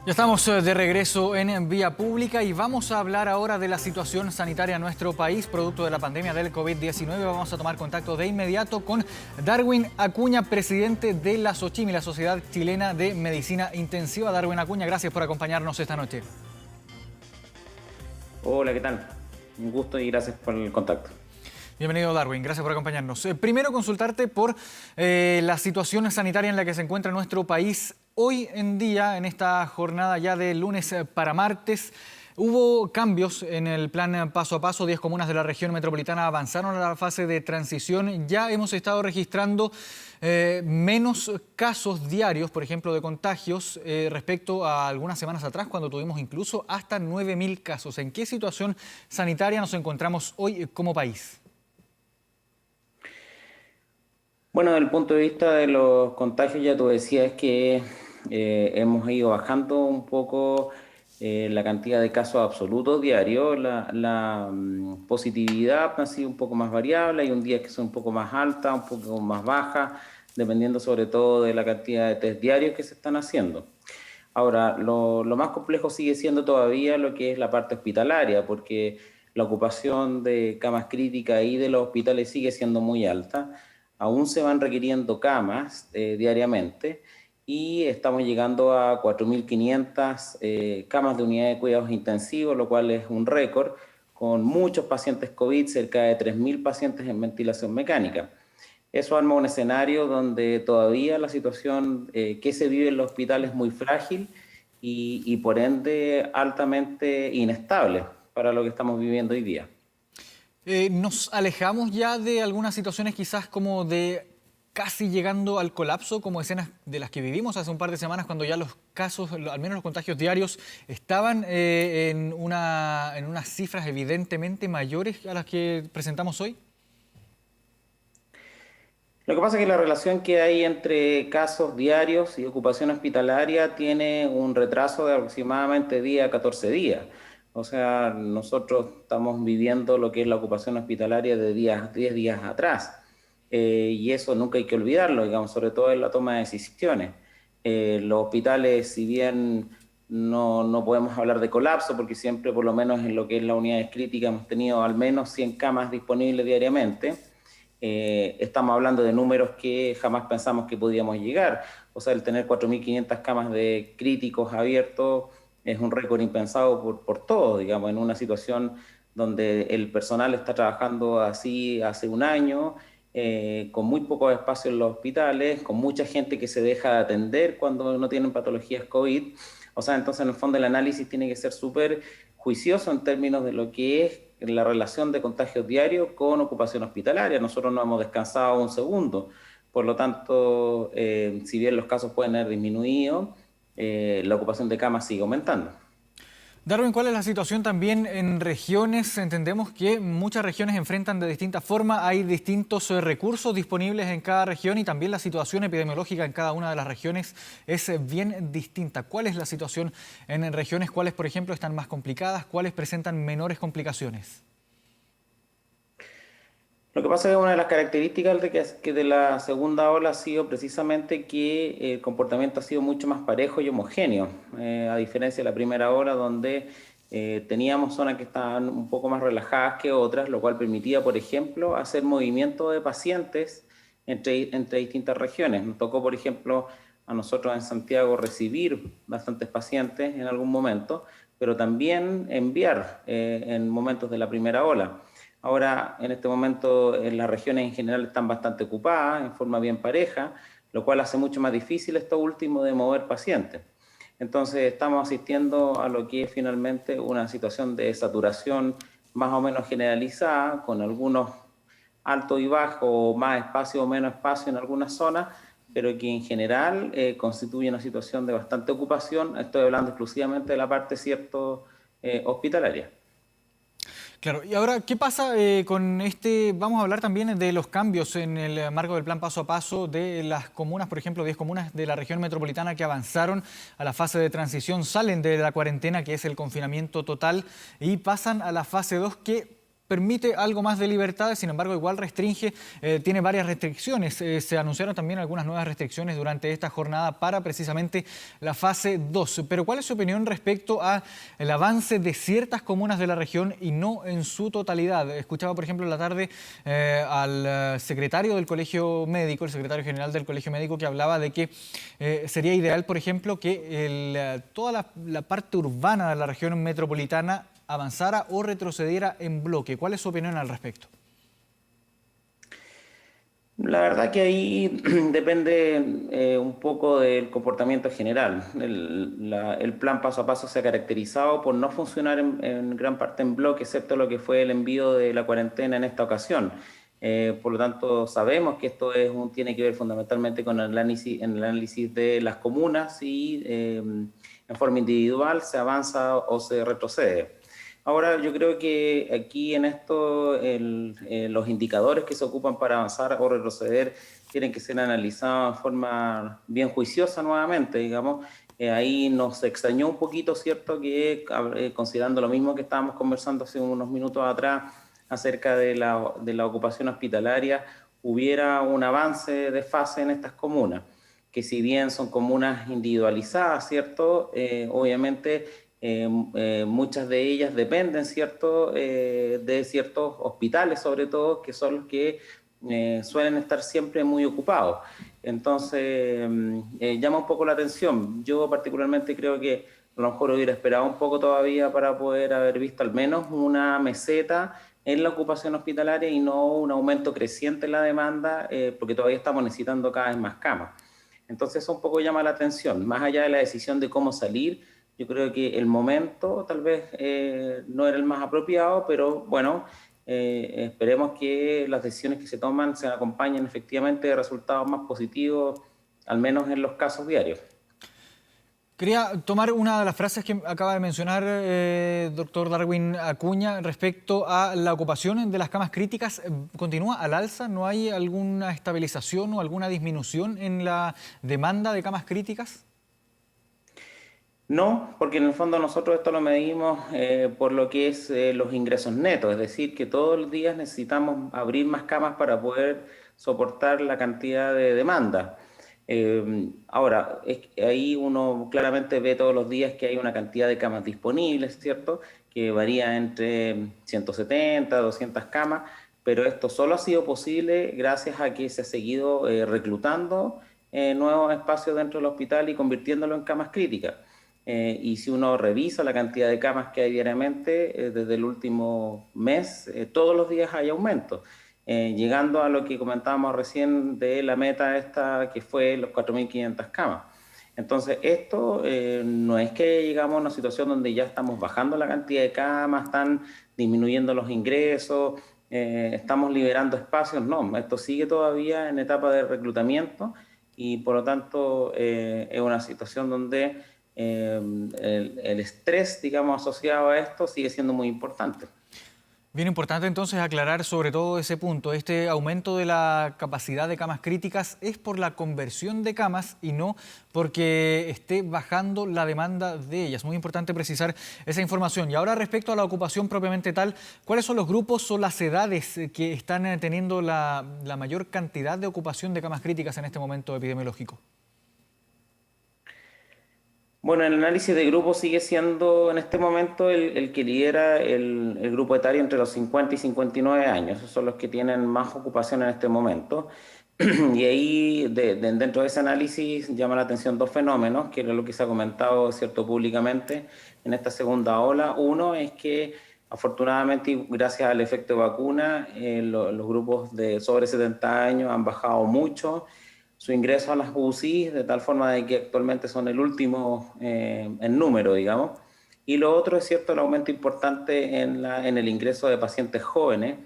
Ya estamos de regreso en Vía Pública y vamos a hablar ahora de la situación sanitaria en nuestro país, producto de la pandemia del COVID-19. Vamos a tomar contacto de inmediato con Darwin Acuña, presidente de la SOCHIMI, la Sociedad Chilena de Medicina Intensiva. Darwin Acuña, gracias por acompañarnos esta noche. Hola, ¿qué tal? Un gusto y gracias por el contacto. Bienvenido, Darwin, gracias por acompañarnos. Primero, consultarte por la situación sanitaria en la que se encuentra nuestro país. Hoy en día, en esta jornada ya de lunes para martes, hubo cambios en el plan paso a paso. 10 comunas de la región metropolitana avanzaron a la fase de transición. Ya hemos estado registrando menos casos diarios, por ejemplo, de contagios respecto a algunas semanas atrás, cuando tuvimos incluso hasta 9.000 casos. ¿En qué situación sanitaria nos encontramos hoy como país? Bueno, desde el punto de vista de los contagios, ya tú decías que hemos ido bajando un poco la cantidad de casos absolutos diarios. La positividad ha sido un poco más variable. Hay un día que son un poco más altas, un poco más bajas, dependiendo sobre todo de la cantidad de test diarios que se están haciendo. Ahora, lo más complejo sigue siendo todavía lo que es la parte hospitalaria, porque la ocupación de camas críticas y de los hospitales sigue siendo muy alta. Aún se van requiriendo camas diariamente y estamos llegando a 4.500 camas de unidad de cuidados intensivos, lo cual es un récord, con muchos pacientes COVID, cerca de 3.000 pacientes en ventilación mecánica. Eso arma un escenario donde todavía la situación que se vive en los hospitales es muy frágil y por ende altamente inestable para lo que estamos viviendo hoy día. ¿Nos alejamos ya de algunas situaciones quizás como de casi llegando al colapso, como escenas de las que vivimos hace un par de semanas, cuando ya los casos, al menos los contagios diarios, estaban en unas cifras evidentemente mayores a las que presentamos hoy? Lo que pasa es que la relación que hay entre casos diarios y ocupación hospitalaria tiene un retraso de aproximadamente 10 a 14 días. O sea, nosotros estamos viviendo lo que es la ocupación hospitalaria de 10 días atrás. Y eso nunca hay que olvidarlo, digamos, sobre todo en la toma de decisiones. Los hospitales, si bien no podemos hablar de colapso, porque siempre, por lo menos en lo que es la unidad crítica, hemos tenido al menos 100 camas disponibles diariamente. Estamos hablando de números que jamás pensamos que podíamos llegar. O sea, el tener 4.500 camas de críticos abiertos es un récord impensado por todos, digamos, en una situación donde el personal está trabajando así hace un año, con muy pocos espacios en los hospitales, con mucha gente que se deja de atender cuando no tienen patologías COVID. O sea, entonces en el fondo el análisis tiene que ser súper juicioso en términos de lo que es la relación de contagios diarios con ocupación hospitalaria. Nosotros no hemos descansado un segundo. Por lo tanto, si bien los casos pueden haber disminuido, la ocupación de camas sigue aumentando. Darwin, ¿cuál es la situación también en regiones? Entendemos que muchas regiones enfrentan de distinta forma, hay distintos recursos disponibles en cada región y también la situación epidemiológica en cada una de las regiones es bien distinta. ¿Cuál es la situación en regiones? ¿Cuáles, por ejemplo, están más complicadas? ¿Cuáles presentan menores complicaciones? Lo que pasa es que una de las características de la segunda ola ha sido precisamente que el comportamiento ha sido mucho más parejo y homogéneo, a diferencia de la primera ola donde teníamos zonas que estaban un poco más relajadas que otras, lo cual permitía, por ejemplo, hacer movimiento de pacientes entre distintas regiones. Nos tocó, por ejemplo, a nosotros en Santiago recibir bastantes pacientes en algún momento, pero también enviar en momentos de la primera ola. Ahora, en este momento, las regiones en general están bastante ocupadas, en forma bien pareja, lo cual hace mucho más difícil esto último de mover pacientes. Entonces, estamos asistiendo a lo que es finalmente una situación de saturación más o menos generalizada, con algunos altos y bajos, más espacio o menos espacio en algunas zonas, pero que en general constituye una situación de bastante ocupación. Estoy hablando exclusivamente de la parte, cierto, hospitalaria. Claro, y ahora, ¿qué pasa con este? Vamos a hablar también de los cambios en el marco del plan paso a paso de las comunas, por ejemplo, 10 comunas de la región metropolitana que avanzaron a la fase de transición, salen de la cuarentena, que es el confinamiento total, y pasan a la fase 2, que permite algo más de libertades, sin embargo igual restringe, tiene varias restricciones. Se anunciaron también algunas nuevas restricciones durante esta jornada para precisamente la fase 2. Pero ¿cuál es su opinión respecto al avance de ciertas comunas de la región y no en su totalidad? Escuchaba, por ejemplo, en la tarde al secretario del Colegio Médico, el secretario general del Colegio Médico, que hablaba de que sería ideal, por ejemplo, que toda la parte urbana de la región metropolitana avanzara o retrocediera en bloque. ¿Cuál es su opinión al respecto? La verdad que ahí depende un poco del comportamiento general. El plan paso a paso se ha caracterizado por no funcionar en gran parte en bloque, excepto lo que fue el envío de la cuarentena en esta ocasión. Por lo tanto, sabemos que esto tiene que ver fundamentalmente con el análisis de las comunas y en forma individual se avanza o se retrocede. Ahora, yo creo que aquí en esto los indicadores que se ocupan para avanzar o retroceder tienen que ser analizados de forma bien juiciosa nuevamente, digamos. Ahí nos extrañó un poquito, ¿cierto?, que considerando lo mismo que estábamos conversando hace unos minutos atrás acerca de la ocupación hospitalaria, hubiera un avance de fase en estas comunas, que si bien son comunas individualizadas, ¿cierto?, obviamente muchas de ellas dependen, ¿cierto?, de ciertos hospitales, sobre todo, que son los que suelen estar siempre muy ocupados. Entonces, llama un poco la atención. Yo particularmente creo que a lo mejor hubiera esperado un poco todavía para poder haber visto al menos una meseta en la ocupación hospitalaria y no un aumento creciente en la demanda, porque todavía estamos necesitando cada vez más camas. Entonces eso un poco llama la atención. Más allá de la decisión de cómo salir, yo creo que el momento tal vez no era el más apropiado, pero bueno, esperemos que las decisiones que se toman se acompañen efectivamente de resultados más positivos, al menos en los casos diarios. Quería tomar una de las frases que acaba de mencionar doctor Darwin Acuña respecto a la ocupación de las camas críticas. ¿Continúa al alza? ¿No hay alguna estabilización o alguna disminución en la demanda de camas críticas? No, porque en el fondo nosotros esto lo medimos por lo que es los ingresos netos, es decir, que todos los días necesitamos abrir más camas para poder soportar la cantidad de demanda. Ahora, ahí uno claramente ve todos los días que hay una cantidad de camas disponibles, ¿cierto? Que varía entre 170, 200 camas, pero esto solo ha sido posible gracias a que se ha seguido reclutando nuevos espacios dentro del hospital y convirtiéndolo en camas críticas. Y si uno revisa la cantidad de camas que hay diariamente, desde el último mes, todos los días hay aumento, llegando a lo que comentábamos recién de la meta esta que fue los 4.500 camas. Entonces, esto no es que llegamos a una situación donde ya estamos bajando la cantidad de camas, están disminuyendo los ingresos, estamos liberando espacios, no, esto sigue todavía en etapa de reclutamiento y por lo tanto es una situación donde el estrés, digamos, asociado a esto sigue siendo muy importante. Bien importante entonces aclarar sobre todo ese punto. Este aumento de la capacidad de camas críticas es por la conversión de camas y no porque esté bajando la demanda de ellas. Muy importante precisar esa información. Y ahora respecto a la ocupación propiamente tal, ¿cuáles son los grupos o las edades que están teniendo la mayor cantidad de ocupación de camas críticas en este momento epidemiológico? Bueno, el análisis de grupo sigue siendo en este momento el que lidera el grupo etario entre los 50 y 59 años. Esos son los que tienen más ocupación en este momento. Y ahí, dentro de ese análisis, llama la atención dos fenómenos, que es lo que se ha comentado, cierto, públicamente en esta segunda ola. Uno es que, afortunadamente, y gracias al efecto vacuna, los grupos de sobre 70 años han bajado mucho su ingreso a las UCI, de tal forma de que actualmente son el último en número, digamos. Y lo otro es cierto, el aumento importante en el ingreso de pacientes jóvenes,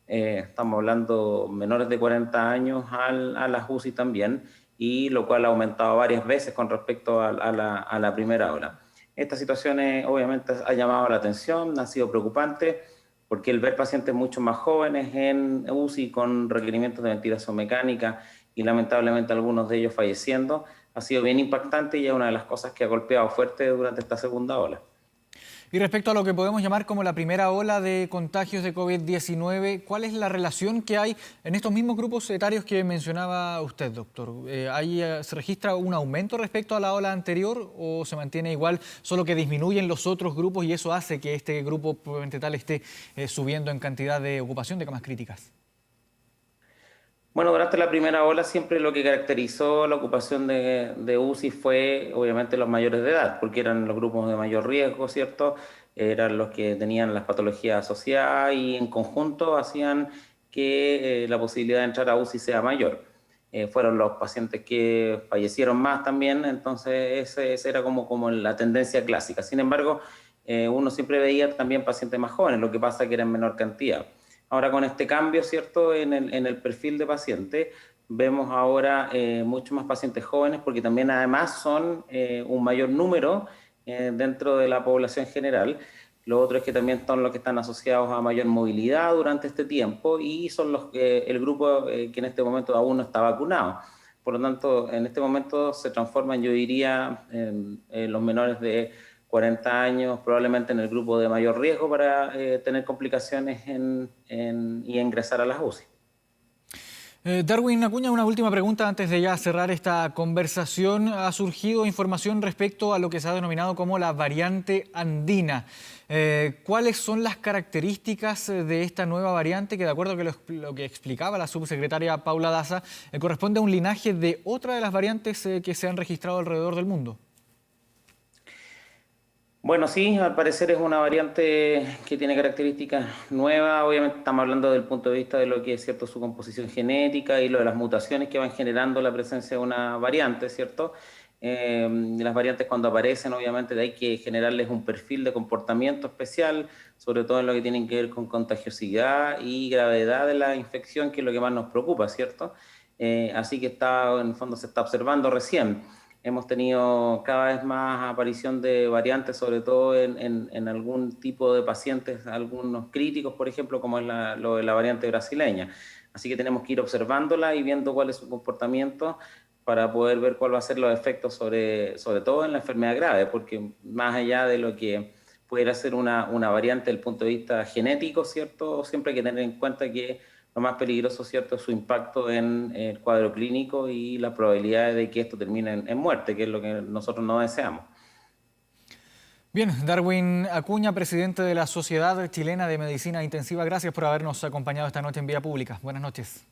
estamos hablando menores de 40 años a las UCI también, y lo cual ha aumentado varias veces con respecto a la primera ola. Esta situación obviamente ha llamado la atención, ha sido preocupante, porque el ver pacientes mucho más jóvenes en UCI con requerimientos de ventilación mecánica y lamentablemente algunos de ellos falleciendo, ha sido bien impactante y es una de las cosas que ha golpeado fuerte durante esta segunda ola. Y respecto a lo que podemos llamar como la primera ola de contagios de COVID-19, ¿cuál es la relación que hay en estos mismos grupos etarios que mencionaba usted, doctor? ¿Se registra un aumento respecto a la ola anterior o se mantiene igual, solo que disminuyen los otros grupos y eso hace que este grupo probablemente tal esté subiendo en cantidad de ocupación de camas críticas? Bueno, durante la primera ola siempre lo que caracterizó la ocupación de UCI fue obviamente los mayores de edad, porque eran los grupos de mayor riesgo, ¿cierto? Eran los que tenían las patologías asociadas y en conjunto hacían que la posibilidad de entrar a UCI sea mayor. Fueron los pacientes que fallecieron más también, entonces esa era como la tendencia clásica. Sin embargo, uno siempre veía también pacientes más jóvenes, lo que pasa que era en menor cantidad. Ahora con este cambio, ¿cierto? En el perfil de paciente, vemos ahora muchos más pacientes jóvenes porque también además son un mayor número dentro de la población general. Lo otro es que también son los que están asociados a mayor movilidad durante este tiempo y son el grupo que en este momento aún no está vacunado. Por lo tanto, en este momento se transforman, yo diría, en los menores de 40 años, probablemente en el grupo de mayor riesgo para tener complicaciones y ingresar a las UCI. Darwin Acuña, una última pregunta antes de ya cerrar esta conversación. Ha surgido información respecto a lo que se ha denominado como la variante andina. ¿Cuáles son las características de esta nueva variante que, de acuerdo a lo que explicaba la subsecretaria Paula Daza, corresponde a un linaje de otra de las variantes que se han registrado alrededor del mundo? Bueno, sí, al parecer es una variante que tiene características nuevas. Obviamente estamos hablando desde el punto de vista de lo que es cierto su composición genética y lo de las mutaciones que van generando la presencia de una variante, ¿cierto? Las variantes cuando aparecen, obviamente hay que generarles un perfil de comportamiento especial, sobre todo en lo que tiene que ver con contagiosidad y gravedad de la infección, que es lo que más nos preocupa, ¿cierto? Así que en el fondo se está observando recién. Hemos tenido cada vez más aparición de variantes, sobre todo en algún tipo de pacientes, algunos críticos, por ejemplo, como es lo de la variante brasileña. Así que tenemos que ir observándola y viendo cuál es su comportamiento para poder ver cuál va a ser los efectos sobre todo en la enfermedad grave, porque más allá de lo que pudiera ser una variante desde el punto de vista genético, ¿cierto? Siempre hay que tener en cuenta que lo más peligroso, ¿cierto?, es su impacto en el cuadro clínico y la probabilidad de que esto termine en muerte, que es lo que nosotros no deseamos. Bien, Darwin Acuña, presidente de la Sociedad Chilena de Medicina Intensiva, gracias por habernos acompañado esta noche en Vía Pública. Buenas noches.